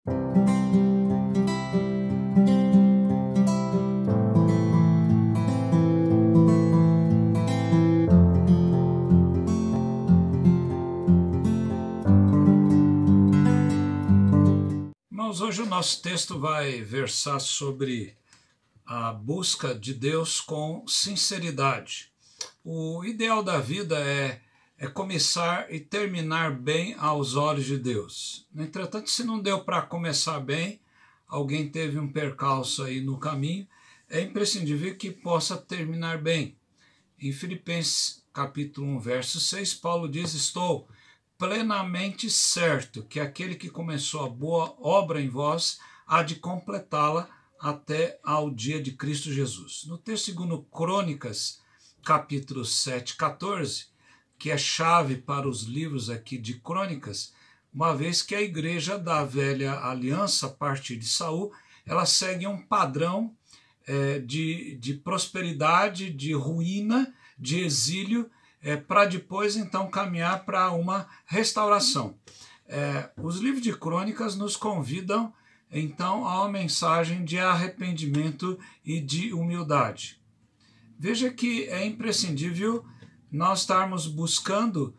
Irmãos, hoje o nosso texto vai versar sobre a busca de Deus com sinceridade. O ideal da vida é começar e terminar bem aos olhos de Deus. Entretanto, se não deu para começar bem, alguém teve um percalço aí no caminho, é imprescindível que possa terminar bem. Em Filipenses capítulo 1, verso 6, Paulo diz: estou plenamente certo que aquele que começou a boa obra em vós há de completá-la até ao dia de Cristo Jesus. No texto segundo Crônicas, capítulo 7, 14, que é chave para os livros aqui de Crônicas, uma vez que a igreja da velha aliança, a partir de Saul, ela segue um padrão de prosperidade, de ruína, de exílio, para depois então caminhar para uma restauração. Os livros de Crônicas nos convidam então a uma mensagem de arrependimento e de humildade. Veja que é imprescindível nós estarmos buscando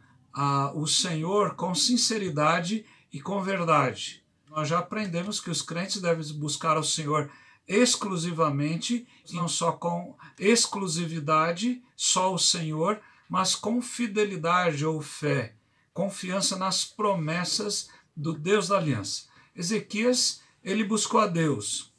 o Senhor com sinceridade e com verdade. Nós já aprendemos que os crentes devem buscar o Senhor exclusivamente, não só com exclusividade, só o Senhor, mas com fidelidade ou fé, confiança nas promessas do Deus da aliança. Ezequias, ele buscou a Deus.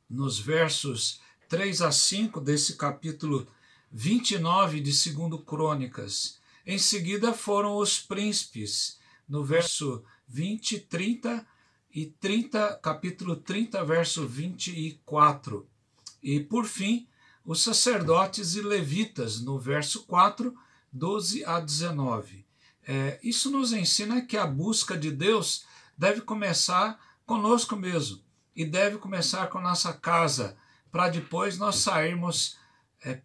Nos versos 3 a 5 desse capítulo 29 de 2 Crônicas. Em seguida foram os príncipes, no verso 20, 30 e 30, capítulo 30, verso 24. E, por fim, os sacerdotes e levitas, no verso 4, 12 a 19. Isso nos ensina que a busca de Deus deve começar conosco mesmo e deve começar com nossa casa, para depois nós sairmos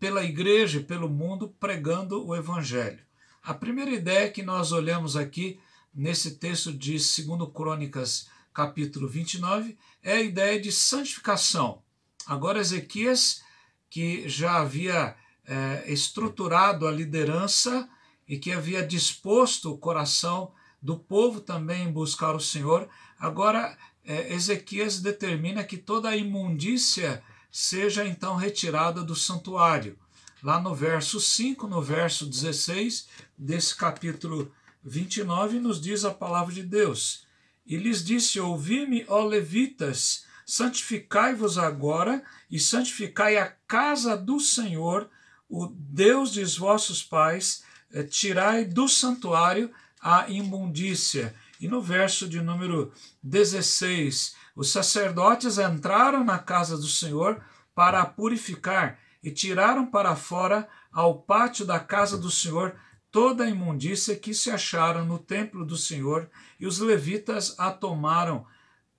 pela igreja e pelo mundo pregando o Evangelho. A primeira ideia que nós olhamos aqui nesse texto de 2 Crônicas, capítulo 29, é a ideia de santificação. Agora Ezequias, que já havia estruturado a liderança e que havia disposto o coração do povo também em buscar o Senhor, agora Ezequias determina que toda a imundícia seja então retirada do santuário. Lá no verso 5, no verso 16 desse capítulo 29, nos diz a palavra de Deus: e lhes disse: ouvi-me, ó levitas, santificai-vos agora e santificai a casa do Senhor, o Deus de vossos pais, tirai do santuário a imundícia. E no verso de número 16, os sacerdotes entraram na casa do Senhor para a purificar e tiraram para fora ao pátio da casa do Senhor toda a imundícia que se acharam no templo do Senhor, e os levitas a tomaram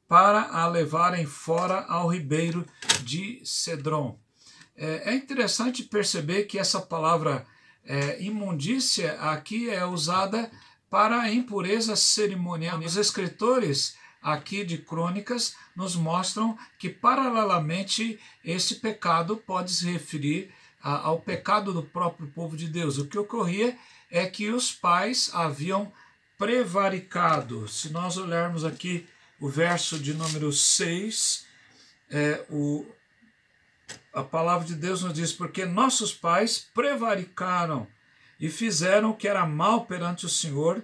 para a levarem fora ao ribeiro de Cedron. É interessante perceber que essa palavra imundícia aqui é usada para a impureza cerimonial. Os escritores aqui de Crônicas nos mostram que, paralelamente, esse pecado pode se referir ao pecado do próprio povo de Deus. O que ocorria é que os pais haviam prevaricado. Se nós olharmos aqui o verso de número 6, a palavra de Deus nos diz: porque nossos pais prevaricaram e fizeram o que era mal perante o Senhor,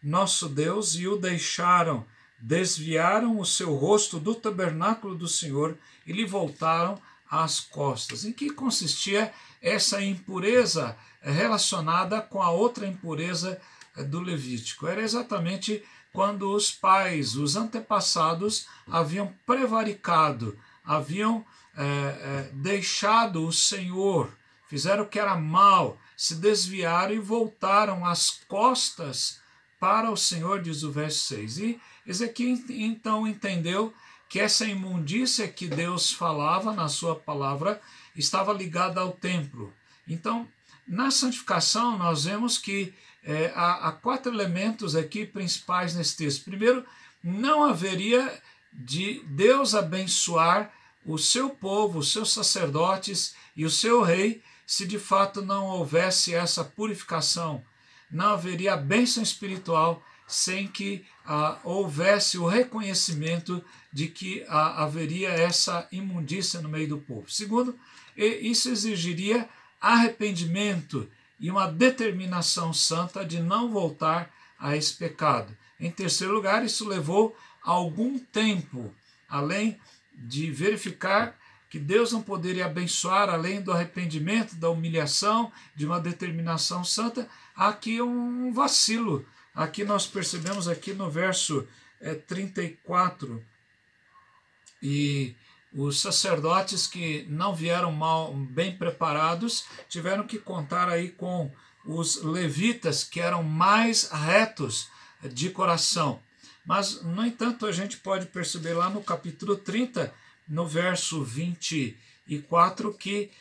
nosso Deus, e o deixaram, desviaram o seu rosto do tabernáculo do Senhor e lhe voltaram as costas. Em que consistia essa impureza relacionada com a outra impureza do Levítico? Era exatamente quando os pais, os antepassados, haviam prevaricado, haviam deixado o Senhor, fizeram o que era mal, se desviaram e voltaram as costas para o Senhor, diz o verso 6. E Ezequiel então entendeu que essa imundícia que Deus falava na sua palavra estava ligada ao templo. Então, na santificação, nós vemos que há 4 elementos aqui principais nesse texto. Primeiro, não haveria de Deus abençoar o seu povo, os seus sacerdotes e o seu rei, se de fato não houvesse essa purificação. Não haveria a bênção espiritual sem que houvesse o reconhecimento de que haveria essa imundícia no meio do povo. Segundo, isso exigiria arrependimento e uma determinação santa de não voltar a esse pecado. Em terceiro lugar, isso levou algum tempo, além de verificar que Deus não poderia abençoar, além do arrependimento, da humilhação, de uma determinação santa, há aqui um vacilo. Aqui nós percebemos aqui no verso 34, e os sacerdotes que não vieram bem preparados tiveram que contar aí com os levitas que eram mais retos de coração. Mas, no entanto, a gente pode perceber lá no capítulo 30, no verso 24, que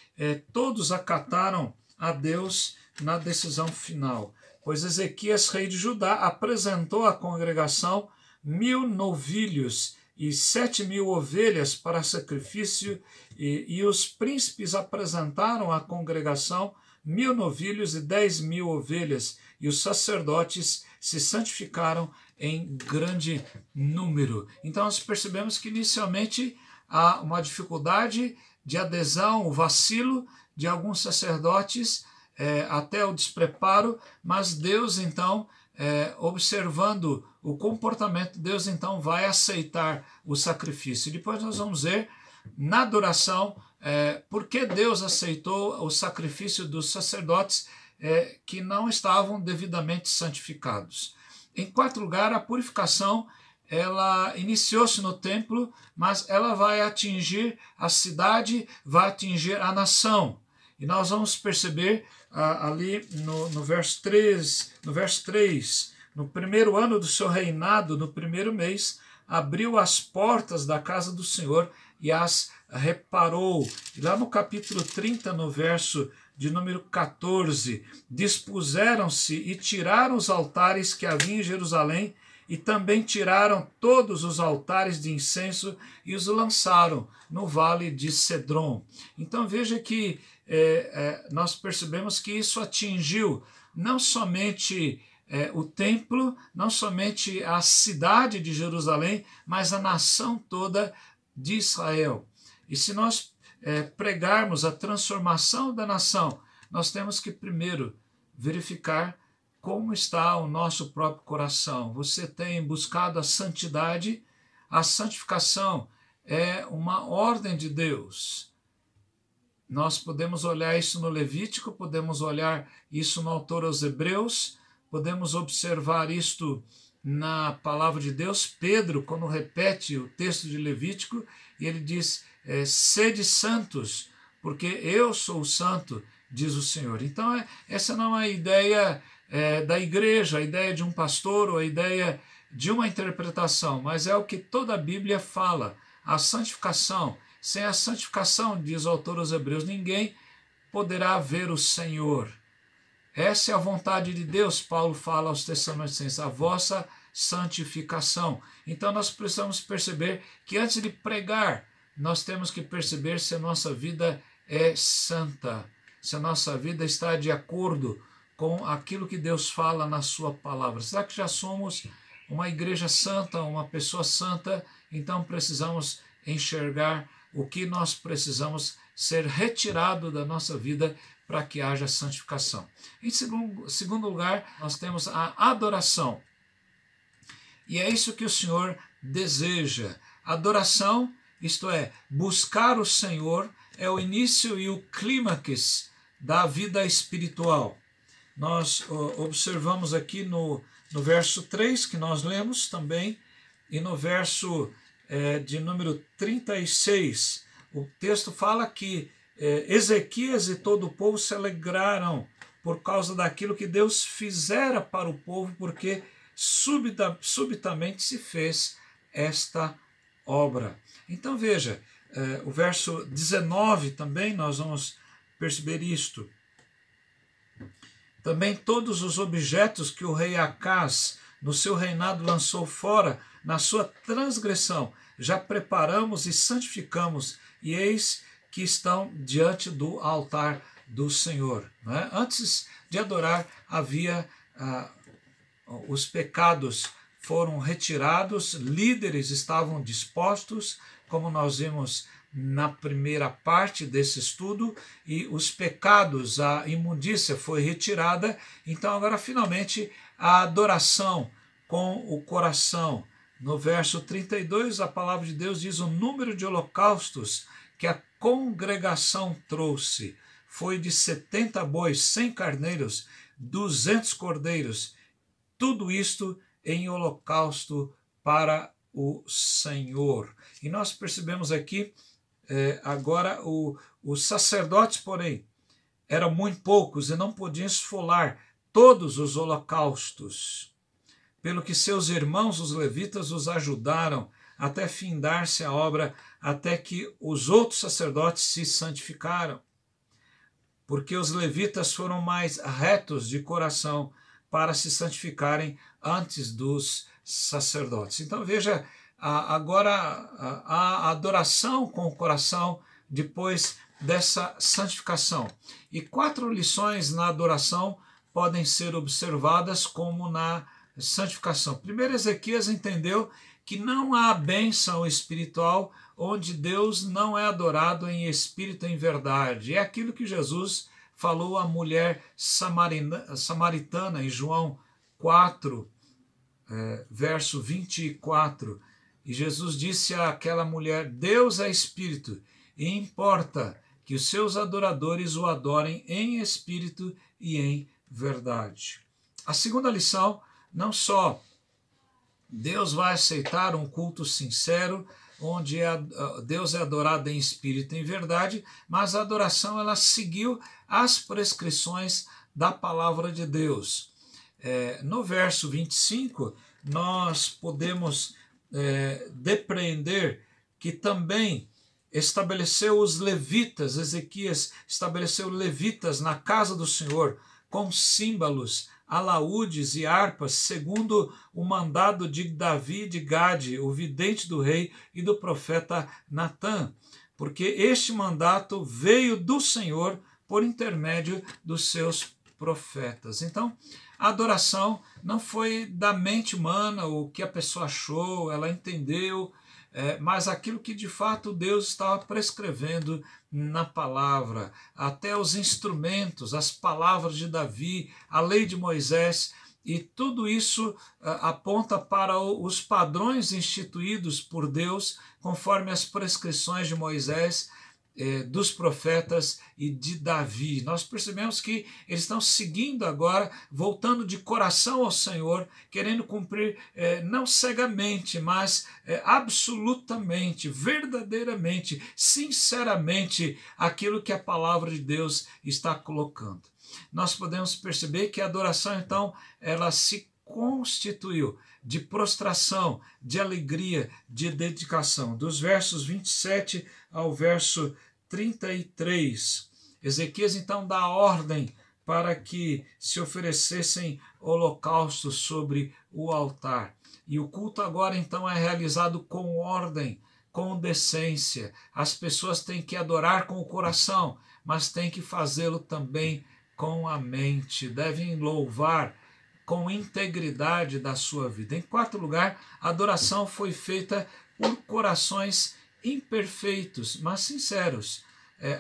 todos acataram a Deus na decisão final. Pois Ezequias, rei de Judá, apresentou à congregação 1000 novilhos e 7.000 ovelhas para sacrifício, e os príncipes apresentaram à congregação 1000 novilhos e 10.000 ovelhas, e os sacerdotes se santificaram em grande número. Então nós percebemos que inicialmente há uma dificuldade de adesão, o vacilo de alguns sacerdotes, até o despreparo, mas Deus então, observando o comportamento, Deus então vai aceitar o sacrifício. Depois nós vamos ver na adoração por que Deus aceitou o sacrifício dos sacerdotes que não estavam devidamente santificados. Em quarto lugar, a purificação, ela iniciou-se no templo, mas ela vai atingir a cidade, vai atingir a nação. E nós vamos perceber ali no verso 3, no primeiro ano do seu reinado, no primeiro mês, abriu as portas da casa do Senhor e as reparou. E lá no capítulo 30, no verso de número 14, dispuseram-se e tiraram os altares que havia em Jerusalém, e também tiraram todos os altares de incenso e os lançaram no vale de Cedron. Então veja que nós percebemos que isso atingiu não somente o templo, não somente a cidade de Jerusalém, mas a nação toda de Israel. E se nós pregarmos a transformação da nação, nós temos que primeiro verificar como está o nosso próprio coração. Você tem buscado a santidade? A santificação é uma ordem de Deus. Nós podemos olhar isso no Levítico, podemos olhar isso no autor aos Hebreus, podemos observar isto na palavra de Deus. Pedro, quando repete o texto de Levítico, ele diz, sede santos, porque eu sou santo, diz o Senhor. Então, essa não é uma ideia da igreja, a ideia de um pastor ou a ideia de uma interpretação, mas é o que toda a Bíblia fala, a santificação. Sem a santificação, diz o autor aos Hebreus, ninguém poderá ver o Senhor. Essa é a vontade de Deus, Paulo fala aos Tessalonicenses, a vossa santificação. Então nós precisamos perceber que antes de pregar, nós temos que perceber se a nossa vida é santa, se a nossa vida está de acordo com aquilo que Deus fala na sua palavra. Será que já somos uma igreja santa, uma pessoa santa? Então precisamos enxergar o que nós precisamos ser retirado da nossa vida para que haja santificação. Em segundo lugar, nós temos a adoração. E é isso que o Senhor deseja. Adoração, isto é, buscar o Senhor, é o início e o clímax da vida espiritual. Nós observamos aqui no verso 3, que nós lemos também, e no verso de número 36, o texto fala que Ezequias e todo o povo se alegraram por causa daquilo que Deus fizera para o povo, porque subitamente se fez esta obra. Então veja, o verso 19 também nós vamos perceber isto. Também todos os objetos que o rei Acaz no seu reinado lançou fora na sua transgressão, já preparamos e santificamos, e eis que estão diante do altar do Senhor. Né? Antes de adorar, havia os pecados foram retirados, líderes estavam dispostos, como nós vimos na primeira parte desse estudo, e os pecados, a imundícia foi retirada. Então agora finalmente a adoração com o coração. No verso 32, a palavra de Deus diz: o número de holocaustos que a congregação trouxe foi de 70 bois, 100 carneiros, 200 cordeiros, tudo isto em holocausto para o Senhor. E nós percebemos aqui, agora, os sacerdotes, porém, eram muito poucos e não podiam esfolar todos os holocaustos, pelo que seus irmãos, os levitas, os ajudaram até findar-se a obra, até que os outros sacerdotes se santificaram. Porque os levitas foram mais retos de coração para se santificarem antes dos sacerdotes. Então veja, agora a adoração com o coração depois dessa santificação. E 4 lições na adoração podem ser observadas como na santificação. Primeiro, Ezequias entendeu que não há bênção espiritual onde Deus não é adorado em espírito e em verdade. É aquilo que Jesus falou à mulher samaritana em João 4, verso 24. E Jesus disse àquela mulher: Deus é espírito, e importa que os seus adoradores o adorem em espírito e em verdade. A segunda lição, não só Deus vai aceitar um culto sincero, onde Deus é adorado em espírito e em verdade, mas a adoração ela seguiu as prescrições da palavra de Deus. No verso 25, nós podemos depreender que também estabeleceu os levitas, Ezequias estabeleceu levitas na casa do Senhor, com símbolos, alaúdes e harpas, segundo o mandado de Davi de Gade, o vidente do rei, e do profeta Natã, porque este mandato veio do Senhor por intermédio dos seus profetas. Então, a adoração não foi da mente humana, o que a pessoa achou, ela entendeu, mas aquilo que de fato Deus estava prescrevendo na palavra. Até os instrumentos, as palavras de Davi, a lei de Moisés, e tudo isso aponta para os padrões instituídos por Deus, conforme as prescrições de Moisés, dos profetas e de Davi. Nós percebemos que eles estão seguindo agora, voltando de coração ao Senhor, querendo cumprir não cegamente, mas absolutamente, verdadeiramente, sinceramente, aquilo que a palavra de Deus está colocando. Nós podemos perceber que a adoração, então, ela se constituiu de prostração, de alegria, de dedicação. Dos versos 27 ao verso 33, Ezequias então dá ordem para que se oferecessem holocaustos sobre o altar. E o culto agora então é realizado com ordem, com decência. As pessoas têm que adorar com o coração, mas têm que fazê-lo também com a mente. Devem louvar com integridade da sua vida. Em quarto lugar, a adoração foi feita por corações imperfeitos, mas sinceros.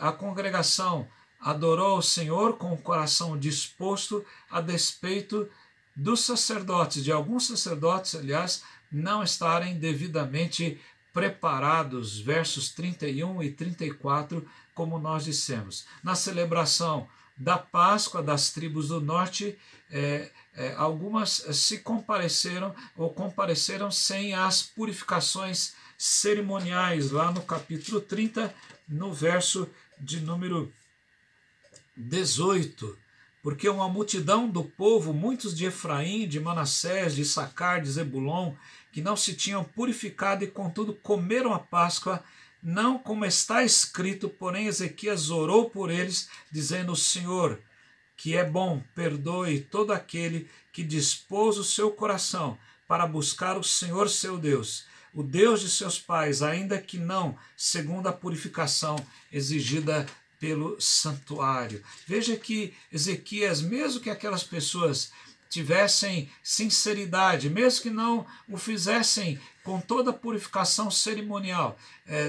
A congregação adorou o Senhor com o coração disposto, a despeito dos sacerdotes, de alguns sacerdotes, aliás, não estarem devidamente preparados, versos 31 e 34, como nós dissemos. Na celebração da Páscoa das tribos do norte, algumas se compareceram ou compareceram sem as purificações cerimoniais, lá no capítulo 30, no verso de número 18, porque uma multidão do povo, muitos de Efraim, de Manassés, de Issacar, de Zebulon, que não se tinham purificado e contudo comeram a Páscoa, não como está escrito, porém Ezequias orou por eles, dizendo: o Senhor, que é bom, perdoe todo aquele que dispôs o seu coração para buscar o Senhor seu Deus, o Deus de seus pais, ainda que não segundo a purificação exigida pelo santuário. Veja que Ezequias, mesmo que aquelas pessoas tivessem sinceridade, mesmo que não o fizessem com toda a purificação cerimonial,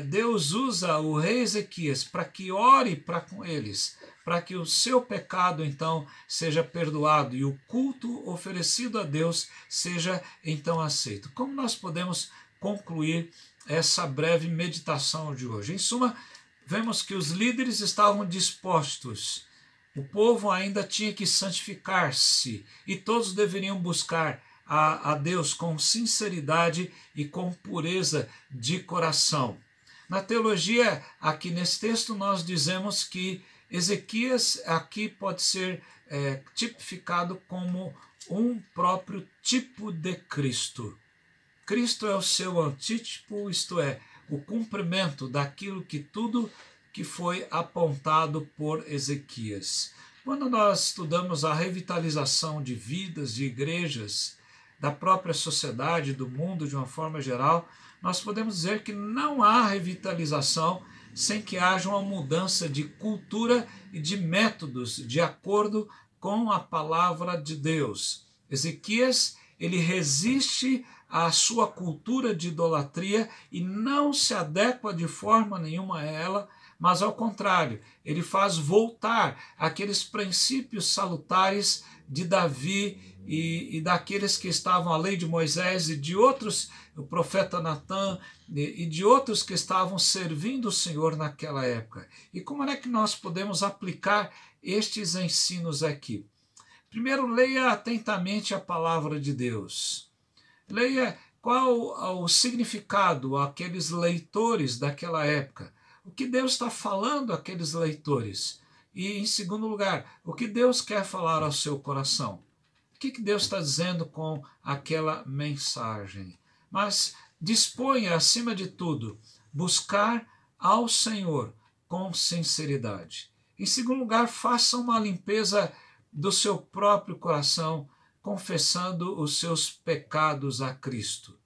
Deus usa o rei Ezequias para que ore com eles, para que o seu pecado então seja perdoado e o culto oferecido a Deus seja então aceito. Como nós podemos concluir essa breve meditação de hoje? Em suma, vemos que os líderes estavam dispostos, o povo ainda tinha que santificar-se e todos deveriam buscar a Deus com sinceridade e com pureza de coração. Na teologia, aqui nesse texto, nós dizemos que Ezequias aqui pode ser tipificado como um próprio tipo de Cristo. Cristo é o seu antítipo, isto é, o cumprimento daquilo que tudo que foi apontado por Ezequias. Quando nós estudamos a revitalização de vidas, de igrejas, da própria sociedade, do mundo de uma forma geral, nós podemos dizer que não há revitalização sem que haja uma mudança de cultura e de métodos de acordo com a palavra de Deus. Ezequias, ele resiste à sua cultura de idolatria e não se adequa de forma nenhuma a ela, mas ao contrário, ele faz voltar aqueles princípios salutares de Davi e daqueles que estavam à lei de Moisés e de outros, o profeta Natã e de outros que estavam servindo o Senhor naquela época. E como é que nós podemos aplicar estes ensinos aqui? Primeiro, leia atentamente a palavra de Deus. Leia qual o significado àqueles leitores daquela época. O que Deus está falando àqueles leitores? E, em segundo lugar, o que Deus quer falar ao seu coração? O que Deus está dizendo com aquela mensagem? Mas disponha, acima de tudo, buscar ao Senhor com sinceridade. Em segundo lugar, faça uma limpeza do seu próprio coração, confessando os seus pecados a Cristo.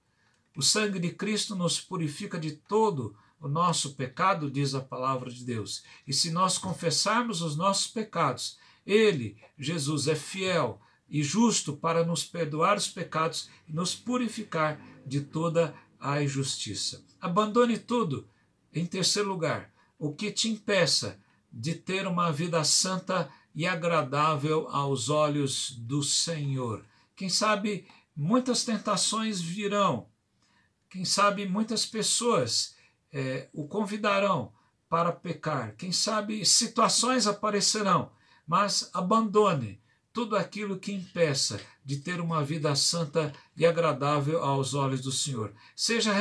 O sangue de Cristo nos purifica de todo o nosso pecado, diz a palavra de Deus. E se nós confessarmos os nossos pecados, Ele, Jesus, é fiel e justo para nos perdoar os pecados e nos purificar de toda a injustiça. Abandone tudo. Em terceiro lugar, o que te impeça de ter uma vida santa e agradável aos olhos do Senhor. Quem sabe muitas tentações virão. Quem sabe muitas pessoas o convidarão para pecar. Quem sabe situações aparecerão, mas abandone tudo aquilo que impeça de ter uma vida santa e agradável aos olhos do Senhor. Seja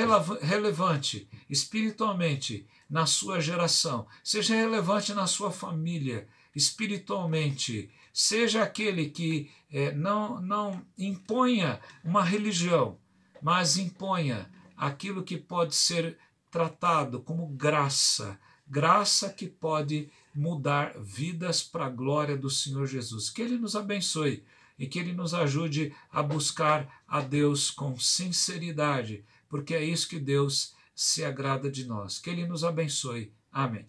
relevante espiritualmente na sua geração, seja relevante na sua família, espiritualmente, seja aquele que não imponha uma religião, mas imponha aquilo que pode ser tratado como graça, graça que pode mudar vidas para a glória do Senhor Jesus. Que Ele nos abençoe e que Ele nos ajude a buscar a Deus com sinceridade, porque é isso que Deus se agrada de nós. Que Ele nos abençoe. Amém.